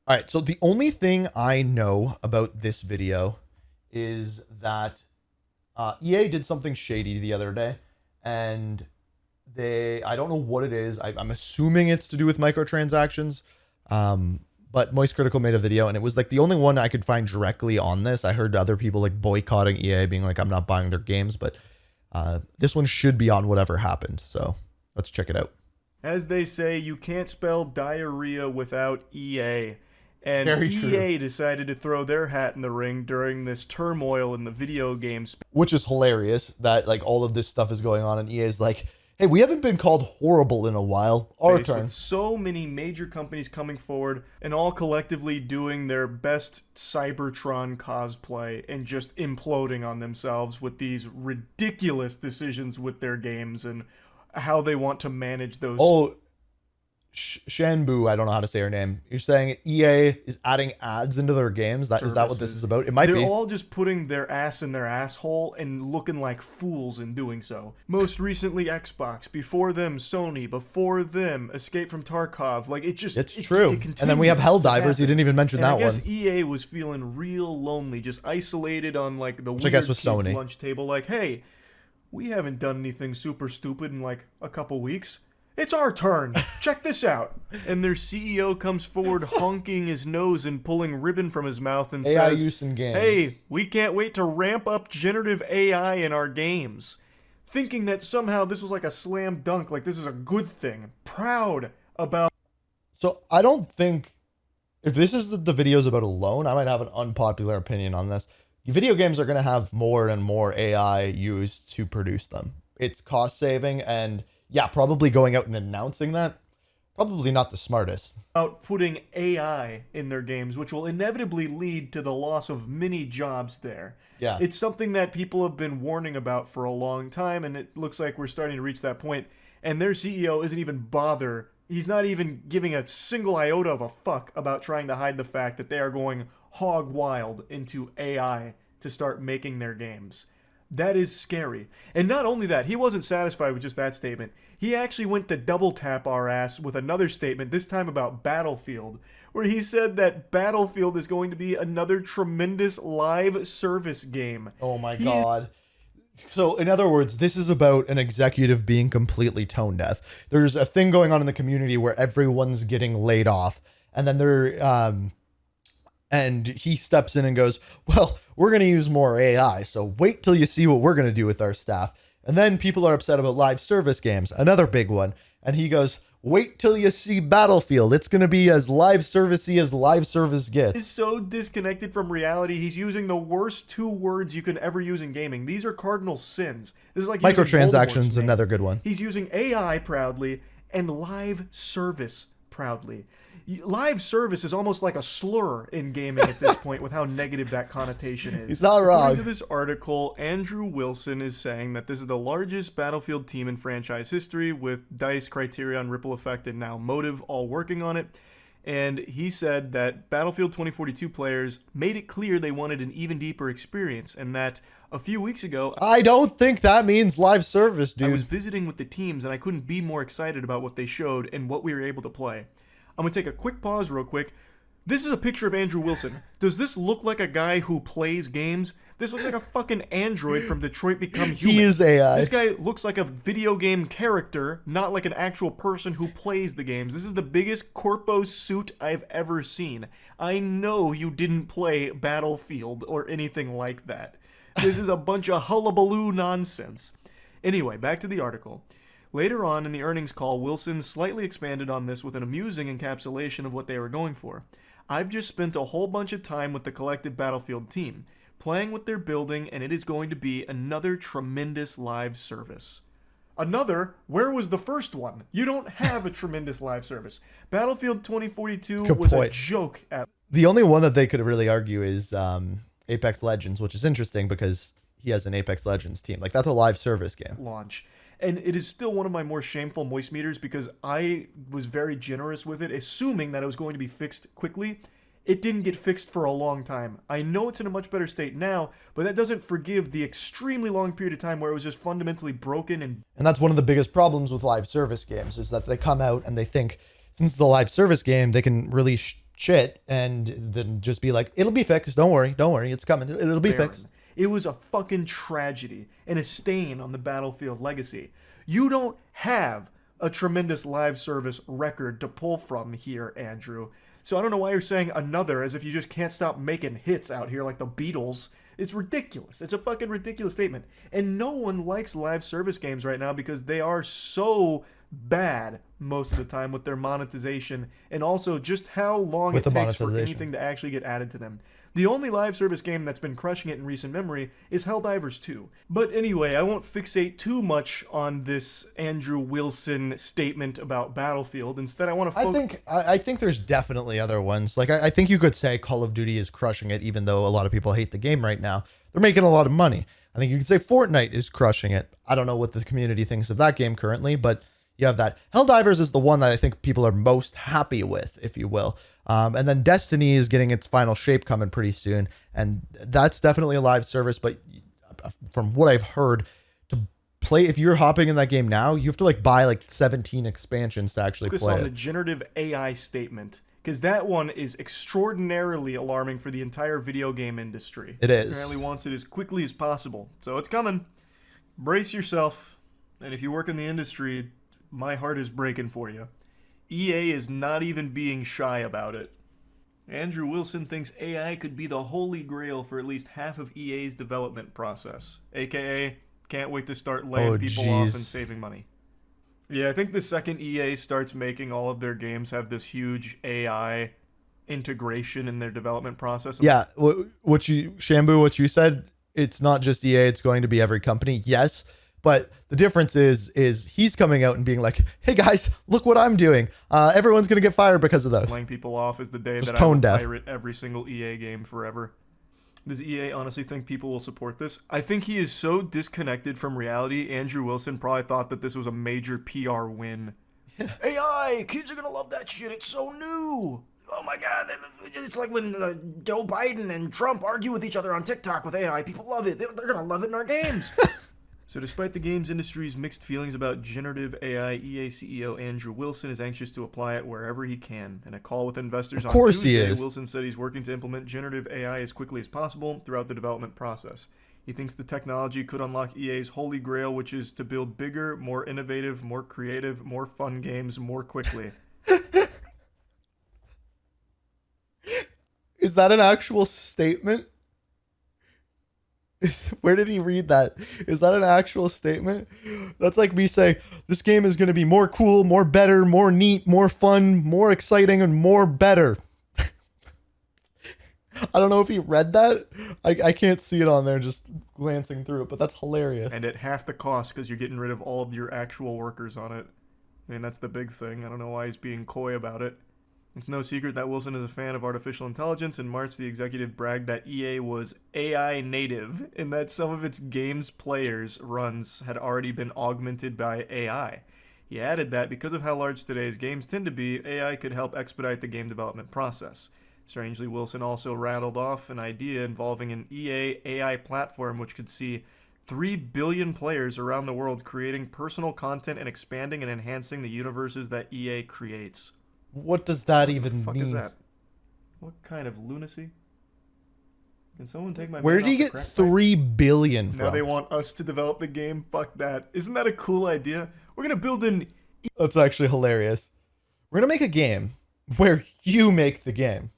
All right, so the only thing I know about this video is that EA did something shady the other day, and I don't know what it is. I'm assuming it's to do with microtransactions. But Moist Critical made a video, and it was like the only one I could find directly on this. I heard other people like boycotting EA, being like, I'm not buying their games, but this one should be on whatever happened. So let's check it out. As they say, you can't spell diarrhea without EA. And Very EA true. decided to throw their hat in the ring during this turmoil in the video games. Which is hilarious that like all of this stuff is going on, and EA is like, hey, we haven't been called horrible in a while. Our turn. With so many major companies coming forward and all collectively doing their best Cybertron cosplay and just imploding on themselves with these ridiculous decisions with their games and how they want to manage those. Oh, Shanbu, I don't know how to say her name. You're saying EA is adding ads into their games? Is that what this is about? It might They're be. all just putting their ass in their asshole and looking like fools in doing so. Most recently Xbox, before them Sony, before them Escape from Tarkov. Like it's true. And then we have Helldivers. You didn't even mention that I guess one. EA was feeling real lonely, just isolated on like the weird I guess was Sony. lunch table. Like, hey, we haven't done anything super stupid in like a couple weeks. It's our turn. Check this out. And their CEO comes forward honking his nose and pulling ribbon from his mouth and AI says, use in games. hey, we can't wait to ramp up generative AI in our games. Thinking that somehow this was like a slam dunk, like this is a good thing. Proud about. So I don't think, if this is the videos about alone, I might have an unpopular opinion on this. Video games are going to have more and more AI used to produce them. It's cost saving, and yeah, probably going out and announcing that, probably not the smartest. About putting AI in their games, which will inevitably lead to the loss of many jobs there. Yeah. It's something that people have been warning about for a long time, and it looks like we're starting to reach that point. And their CEO isn't even bother. He's not even giving a single iota of a fuck about trying to hide the fact that they are going hog wild into AI to start making their games. That is scary. And not only that, he wasn't satisfied with just that statement. He actually went to double tap our ass with another statement, this time about Battlefield, where he said that Battlefield is going to be another tremendous live service game. Oh my God. So in other words, this is about an executive being completely tone deaf. There's a thing going on in the community where everyone's getting laid off, and then and he steps in and goes, well, we're going to use more AI, so wait till you see what we're going to do with our staff. And then people are upset about live service games, another big one. And he goes, wait till you see Battlefield. It's going to be as live servicey as live service gets. He's so disconnected from reality. He's using the worst two words you can ever use in gaming. These are cardinal sins. This is like microtransactions, another good one. He's using AI proudly and live service proudly. Live service is almost like a slur in gaming at this point with how negative that connotation is. He's not wrong. According to this article, Andrew Wilson is saying that this is the largest Battlefield team in franchise history, with DICE, Criterion, Ripple Effect, and now Motive all working on it. And he said that Battlefield 2042 players made it clear they wanted an even deeper experience, and that a few weeks ago, I don't think that means live service, dude. I was visiting with the teams, and I couldn't be more excited about what they showed and what we were able to play. I'm going to take a quick pause real quick. This is a picture of Andrew Wilson. Does this look like a guy who plays games? This looks like a fucking android from Detroit Become Human. He is AI. This guy looks like a video game character, not like an actual person who plays the games. This is the biggest corpo suit I've ever seen. I know you didn't play Battlefield or anything like that. This is a bunch of hullabaloo nonsense. Anyway, back to the article. Later on in the earnings call, Wilson slightly expanded on this with an amusing encapsulation of what they were going for. I've just spent a whole bunch of time with the collective Battlefield team, playing with their building, and it is going to be another tremendous live service. Another? Where was the first one? You don't have a tremendous live service. Battlefield 2042 was a joke at... The only one that they could really argue is Apex Legends, which is interesting because he has an Apex Legends team. Like, that's a live service game. Launch. And it is still one of my more shameful moist meters because I was very generous with it, assuming that it was going to be fixed quickly. It didn't get fixed for a long time. I know it's in a much better state now, but that doesn't forgive the extremely long period of time where it was just fundamentally broken. And that's one of the biggest problems with live service games, is that they come out and they think, since it's a live service game, they can really shit and then just be like, it'll be fixed. Don't worry. Don't worry. It's coming. It'll be Baron. fixed. It was a fucking tragedy and a stain on the Battlefield legacy. You don't have a tremendous live service record to pull from here, Andrew. So I don't know why you're saying another as if you just can't stop making hits out here like the Beatles. It's ridiculous. It's a fucking ridiculous statement. And no one likes live service games right now because they are so bad most of the time with their monetization and also just how long With it the takes for monetization. anything to actually get added to them. The only live service game that's been crushing it in recent memory is Helldivers 2. But anyway, I won't fixate too much on this Andrew Wilson statement about Battlefield. Instead, I want to focus... I think there's definitely other ones. Like I think you could say Call of Duty is crushing it, even though a lot of people hate the game right now. They're making a lot of money. I think you could say Fortnite is crushing it. I don't know what the community thinks of that game currently, but you have that. Helldivers is the one that I think people are most happy with, if you will. And then Destiny is getting its final shape coming pretty soon. And that's definitely a live service. But from what I've heard, to play, if you're hopping in that game now, you have to like buy like 17 expansions to actually focus play on it. the generative AI statement, because that one is extraordinarily alarming for the entire video game industry. It is. Apparently wants it as quickly as possible. So it's coming. Brace yourself. And if you work in the industry, my heart is breaking for you. EA is not even being shy about it. Andrew Wilson thinks AI could be the holy grail for at least half of EA's development process. AKA, can't wait to start laying people off and saving money. Yeah, I think the second EA starts making all of their games have this huge AI integration in their development process. Yeah, what you said, it's not just EA, it's going to be every company. Yes, but the difference is he's coming out and being like, hey guys, look what I'm doing. Everyone's going to get fired because of those. Laying people off is the day Just that I will tone deaf. pirate every single EA game forever. Does EA honestly think people will support this? I think he is so disconnected from reality. Andrew Wilson probably thought that this was a major PR win. Yeah. AI, kids are going to love that shit. It's so new. Oh my God, it's like when Joe Biden and Trump argue with each other on TikTok with AI. People love it. They're going to love it in our games. So despite the games industry's mixed feelings about generative AI, EA CEO Andrew Wilson is anxious to apply it wherever he can. In a call with investors on Tuesday, Wilson said he's working to implement generative AI as quickly as possible throughout the development process. He thinks the technology could unlock EA's holy grail, which is to build bigger, more innovative, more creative, more fun games more quickly. Is that an actual statement? Where did he read that? Is that an actual statement? That's like me saying, this game is going to be more cool, more better, more neat, more fun, more exciting, and more better. I don't know if he read that. I can't see it on there just glancing through it, but that's hilarious. And at half the cost because you're getting rid of all of your actual workers on it. I mean, that's the big thing. I don't know why he's being coy about it. It's no secret that Wilson is a fan of artificial intelligence. In March, the executive bragged that EA was AI native and that some of its games players' runs had already been augmented by AI. He added that because of how large today's games tend to be, AI could help expedite the game development process. Strangely, Wilson also rattled off an idea involving an EA AI platform which could see 3 billion players around the world creating personal content and expanding and enhancing the universes that EA creates. What does that even mean? What the fuck is that? What kind of lunacy? Can someone take my... Where did he get 3 billion from? Now they want us to develop the game? Fuck that. Isn't that a cool idea? We're gonna build an... That's actually hilarious. We're gonna make a game where you make the game.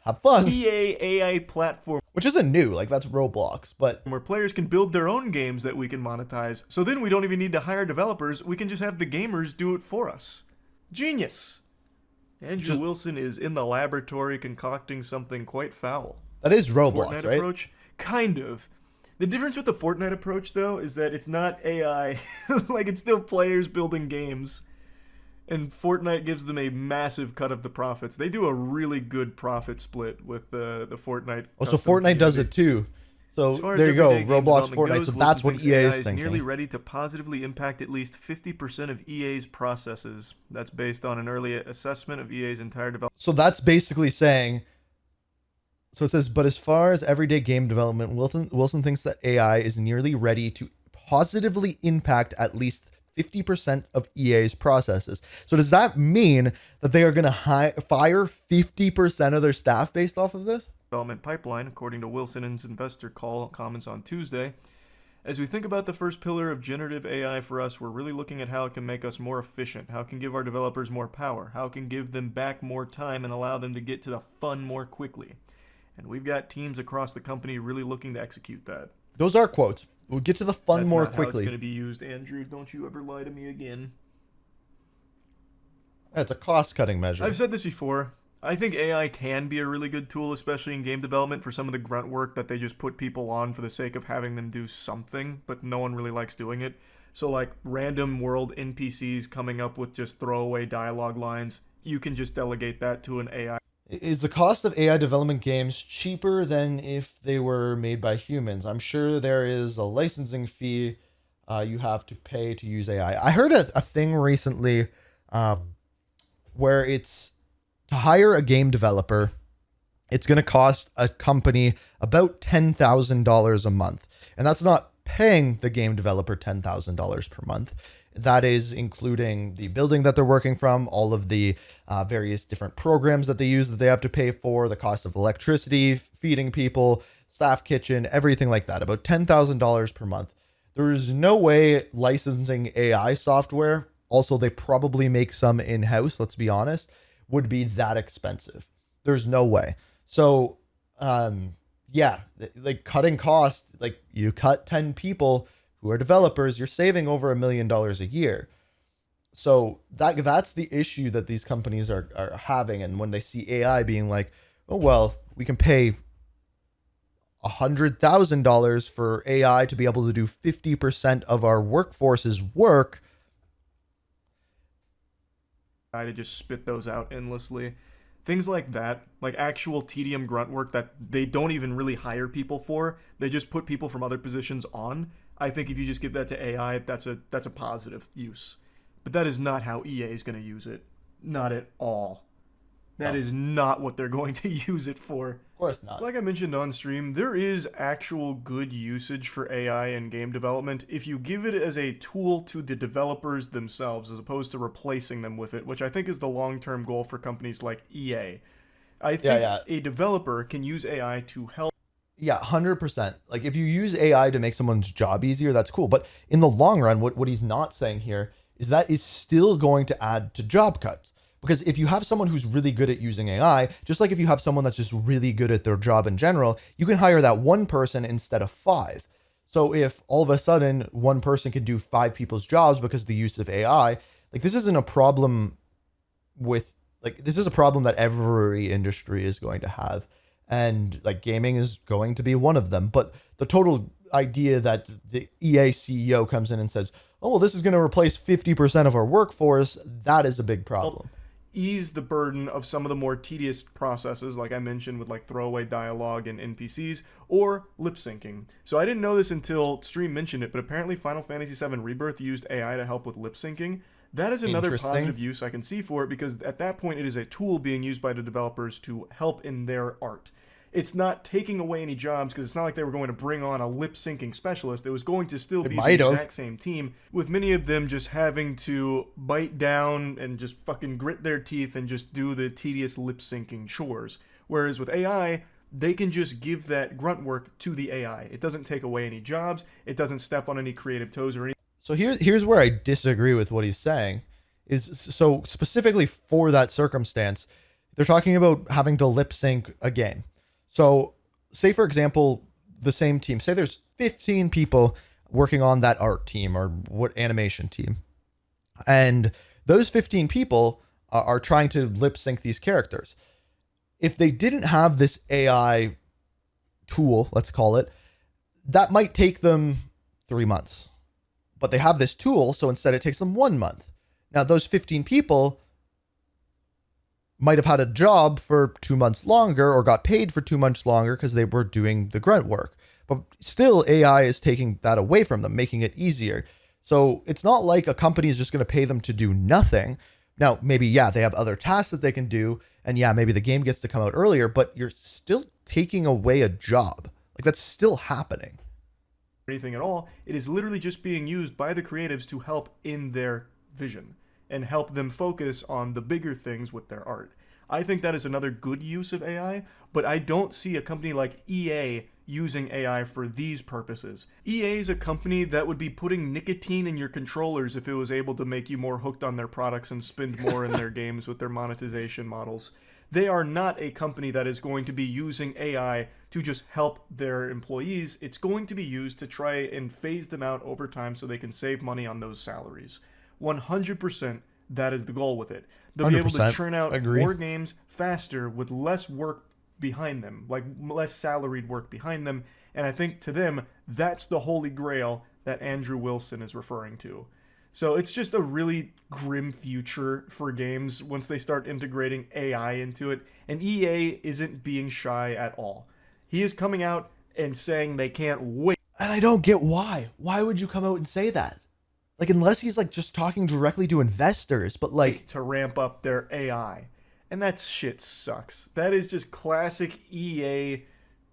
Have fun. EA AI platform. Which isn't new, like that's Roblox, but... Where players can build their own games that we can monetize. So then we don't even need to hire developers, we can just have the gamers do it for us. Genius! Andrew Wilson is in the laboratory concocting something quite foul. That is Roblox, Fortnite right? approach? Kind of. The difference with the Fortnite approach, though, is that it's not AI. Like, it's still players building games. And Fortnite gives them a massive cut of the profits. They do a really good profit split with the Fortnite. Oh, so Fortnite does it too. So there you go, Roblox, Fortnite. So that's what EA is thinking. Nearly ready to positively impact at least 50% of EA's processes. That's based on an early assessment of EA's entire development. So that's basically saying. So it says, but as far as everyday game development, Wilson thinks that AI is nearly ready to positively impact at least 50% of EA's processes. So does that mean that they are going to fire 50% of their staff based off of this? Development pipeline, according to Wilson's investor call comments on Tuesday. As we think about the first pillar of generative AI for us, we're really looking at how it can make us more efficient, how it can give our developers more power, how it can give them back more time and allow them to get to the fun more quickly. And we've got teams across the company really looking to execute that. Those are quotes. We'll get to the fun That's more not quickly. How it's going to be used, Andrew. Don't you ever lie to me again. It's a cost-cutting measure. I've said this before. I think AI can be a really good tool, especially in game development, for some of the grunt work that they just put people on for the sake of having them do something, but no one really likes doing it. So, like, random world NPCs coming up with just throwaway dialogue lines, you can just delegate that to an AI. Is the cost of AI development games cheaper than if they were made by humans? I'm sure there is a licensing fee you have to pay to use AI. I heard a thing recently where it's to hire a game developer, it's going to cost a company about $10,000 a month. And that's not paying the game developer $10,000 per month. That is including the building that they're working from, all of the various different programs that they use that they have to pay for, the cost of electricity, feeding people, staff kitchen, everything like that, about $10,000 per month. There is no way licensing AI software, also they probably make some in-house, let's be honest, would be that expensive. There's no way. So, yeah, like cutting costs, like you cut 10 people who are developers, you're saving over $1 million a year. So that's the issue that these companies are having. And when they see AI being like, oh, well, we can pay $100,000 for AI to be able to do 50% of our workforce's work. To just spit those out endlessly. Things like that, like actual tedium grunt work that they don't even really hire people for. They just put people from other positions on. I think if you just give that to AI, that's a positive use. But that is not how EA is going to use it. Not at all. That is not what they're going to use it for. Of course not. Like I mentioned on stream, there is actual good usage for AI in game development if you give it as a tool to the developers themselves as opposed to replacing them with it, which I think is the long-term goal for companies like EA. I think a developer can use AI to help. Yeah, 100%. Like if you use AI to make someone's job easier, that's cool. But in the long run, what he's not saying here is that is still going to add to job cuts. Because if you have someone who's really good at using AI, just like if you have someone that's just really good at their job in general, you can hire that one person instead of 5. So if all of a sudden one person can do 5 people's jobs because of the use of AI, like this isn't a problem this is a problem that every industry is going to have. And like gaming is going to be one of them. But the total idea that the EA CEO comes in and says, oh, well, this is going to replace 50% of our workforce, that is a big problem. Ease the burden of some of the more tedious processes, like I mentioned with like throwaway dialogue and NPCs, or lip syncing. So I didn't know this until Stream mentioned it, but apparently Final Fantasy VII Rebirth used AI to help with lip syncing. That is another positive use I can see for it, because at that point it is a tool being used by the developers to help in their art. It's not taking away any jobs, because it's not like they were going to bring on a lip syncing specialist. It was going to still be the exact same team, with many of them just having to bite down and just fucking grit their teeth and just do the tedious lip syncing chores. Whereas with AI, they can just give that grunt work to the AI. It doesn't take away any jobs. It doesn't step on any creative toes or anything. So here's where I disagree with what he's saying. So specifically for that circumstance, they're talking about having to lip sync a game. So say, for example, the same team, say there's 15 people working on that art team or what animation team. And those 15 people are trying to lip sync these characters. If they didn't have this AI tool, let's call it, that might take them 3 months. But they have this tool, so instead it takes them 1 month. Now, those 15 people might have had a job for 2 months longer or got paid for 2 months longer because they were doing the grunt work. But still, AI is taking that away from them, making it easier. So it's not like a company is just going to pay them to do nothing. Now, maybe, yeah, they have other tasks that they can do. And yeah, maybe the game gets to come out earlier, but you're still taking away a job. Like that's still happening. anything at all. It is literally just being used by the creatives to help in their vision and help them focus on the bigger things with their art. I think that is another good use of AI, but I don't see a company like EA using AI for these purposes. EA is a company that would be putting nicotine in your controllers if it was able to make you more hooked on their products and spend more in their games with their monetization models. They are not a company that is going to be using AI to just help their employees. It's going to be used to try and phase them out over time so they can save money on those salaries. 100% that is the goal with it. They'll be able to 100%. churn out Agree. more games faster with less work behind them, like less salaried work behind them. And I think to them, that's the holy grail that Andrew Wilson is referring to. So it's just a really grim future for games once they start integrating AI into it. And EA isn't being shy at all. He is coming out and saying they can't wait And I don't get why. Why would you come out and say that? Like, unless he's like just talking directly to investors, but like, to ramp up their AI. And that shit sucks. That is just classic EA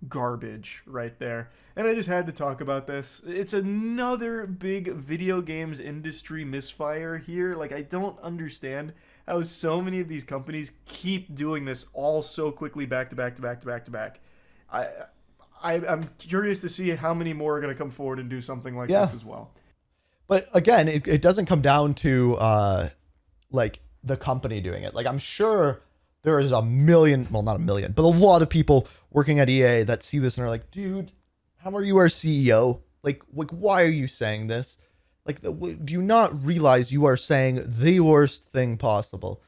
garbage right there. And I just had to talk about this. It's another big video games industry misfire here. Like, I don't understand how so many of these companies keep doing this all so quickly back to back to back to back to back. I'm curious to see how many more are going to come forward and do something like Yeah. this as well. but again, it doesn't come down to like the company doing it. Like, I'm sure there is a million, well, not a million, but a lot of people working at EA that see this and are like, dude, how are you our CEO? Like, why are you saying this? Like, do you not realize you are saying the worst thing possible?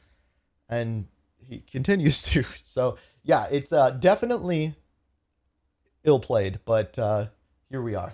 And he continues to. So yeah, it's definitely ill played, but here we are.